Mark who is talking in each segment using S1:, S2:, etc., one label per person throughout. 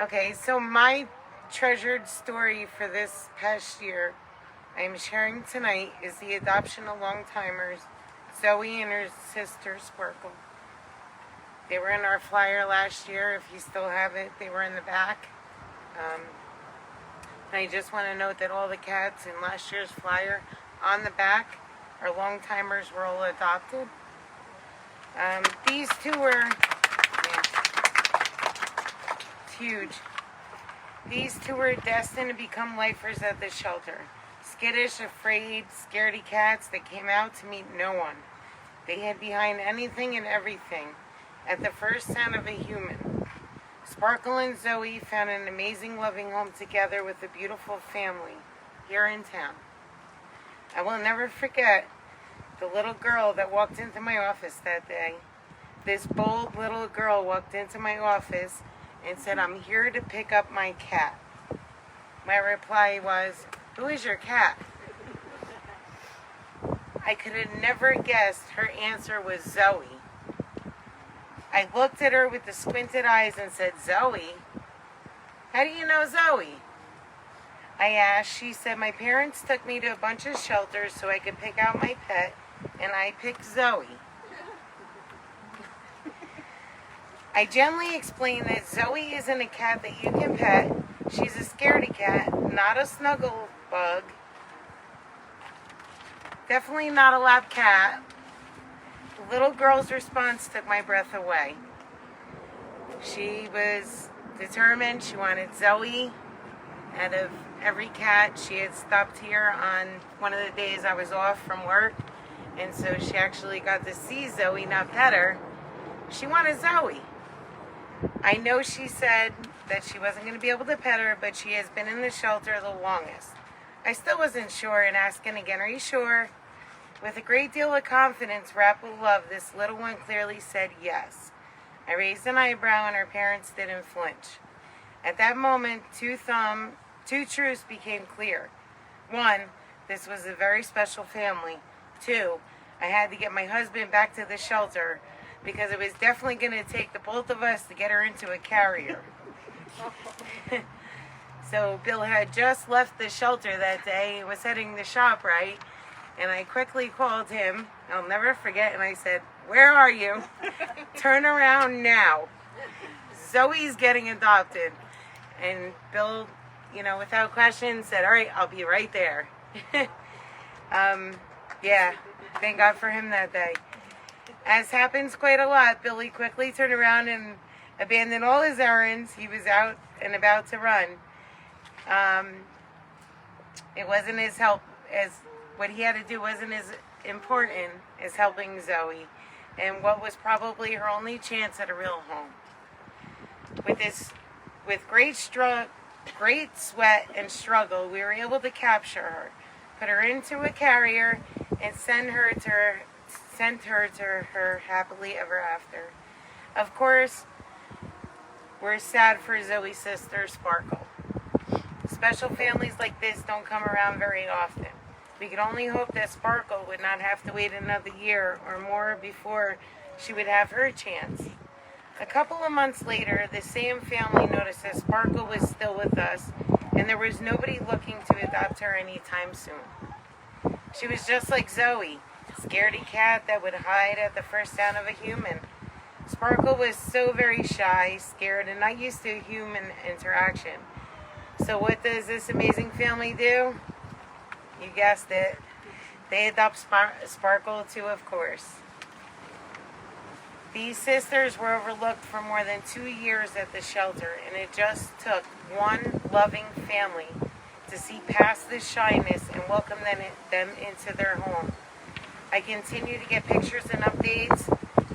S1: Okay, so my treasured story for this past year I am sharing tonight is the adoption of long-timers, Zoe and her sister Sparkle. They were in our flyer last year. If you still have it, they were in the back. And I just want to note that all the cats in last year's flyer on the back, our long-timers, were all adopted. These two were, it's huge. These two were destined to become lifers at the shelter. Skittish, afraid, scaredy cats that came out to meet no one. They hid behind anything and everything at the first sound of a human. Sparkle and Zoe found an amazing loving home together with a beautiful family here in town. I will never forget the little girl that walked into my office that day. This bold little girl walked into my office and said, "I'm here to pick up my cat." My reply was, "Who is your cat?" I could have never guessed her answer was Zoe. I looked at her with the squinted eyes and said, "Zoe? How do you know Zoe?" I asked. She said, "My parents took me to a bunch of shelters so I could pick out my pet, and I picked Zoe." I gently explained that Zoe isn't a cat that you can pet. She's a scaredy cat, not a snuggle bug. Definitely not a lap cat. The little girl's response took my breath away. She was determined. She wanted Zoe. Out of every cat, she had stopped here on one of the days I was off from work. And so she actually got to see Zoe, not pet her. She wanted Zoe. I know she said that she wasn't going to be able to pet her, but she has been in the shelter the longest. I still wasn't sure, and asking again, "Are you sure?" With a great deal of confidence wrapped with love, this little one clearly said yes. I raised an eyebrow, and her parents didn't flinch. At that moment, two truths became clear. One, this was a very special family. Two, I had to get my husband back to the shelter because it was definitely going to take the both of us to get her into a carrier. So Bill had just left the shelter that day and was heading to ShopRite, and I quickly called him. I'll never forget, and I said, "Where are you? Turn around now. Zoe's getting adopted." And Bill, without question, said, "All right, I'll be right there." Yeah, thank God for him that day. As happens quite a lot, Billy quickly turned around and abandoned all his errands. He was out and about to run. It wasn't as what he had to do wasn't as important as helping Zoe, and what was probably her only chance at a real home. With great sweat and struggle, we were able to capture her, put her into a carrier, and sent her to her happily ever after. Of course, we're sad for Zoe's sister, Sparkle. Special families like this don't come around very often. We could only hope that Sparkle would not have to wait another year or more before she would have her chance. A couple of months later, the same family noticed that Sparkle was still with us, and there was nobody looking to adopt her anytime soon. She was just like Zoe, a scaredy cat that would hide at the first sound of a human. Sparkle was so very shy, scared, and not used to human interaction. So what does this amazing family do? You guessed it. They adopt Sparkle too, of course. These sisters were overlooked for more than 2 years at the shelter, and it just took one loving family to see past this shyness and welcome them into their home. I continue to get pictures and updates.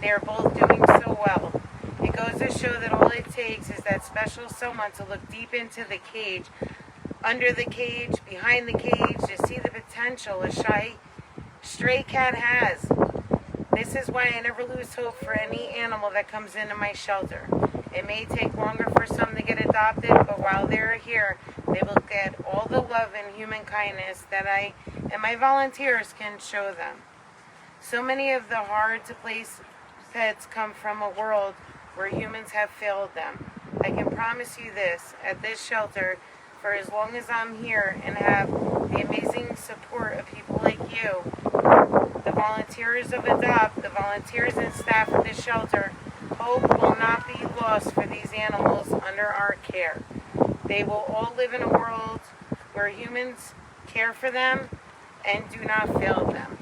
S1: They are both doing so well. It goes to show that all it takes is that special someone to look deep into the cage, under the cage, behind the cage, to see the potential a shy stray cat has. This is why I never lose hope for any animal that comes into my shelter. It may take longer for some to get adopted, but while they're here, they will get all the love and human kindness that I and my volunteers can show them. So many of the hard-to-place pets come from a world where humans have failed them. I can promise you this, at this shelter, for as long as I'm here and have the amazing support of people like you, the volunteers of Adopt, the volunteers and staff of this shelter, hope will not be lost for these animals under our care. They will all live in a world where humans care for them and do not fail them.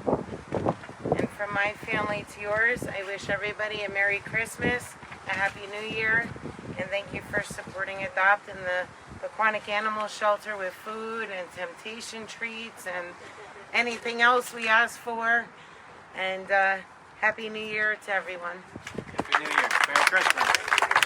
S1: And from my family to yours, I wish everybody a Merry Christmas, a Happy New Year, and thank you for supporting Adopt and the aquatic animal shelter with food and temptation treats and anything else we ask for. And Happy New Year to everyone.
S2: Happy New Year. Merry Christmas.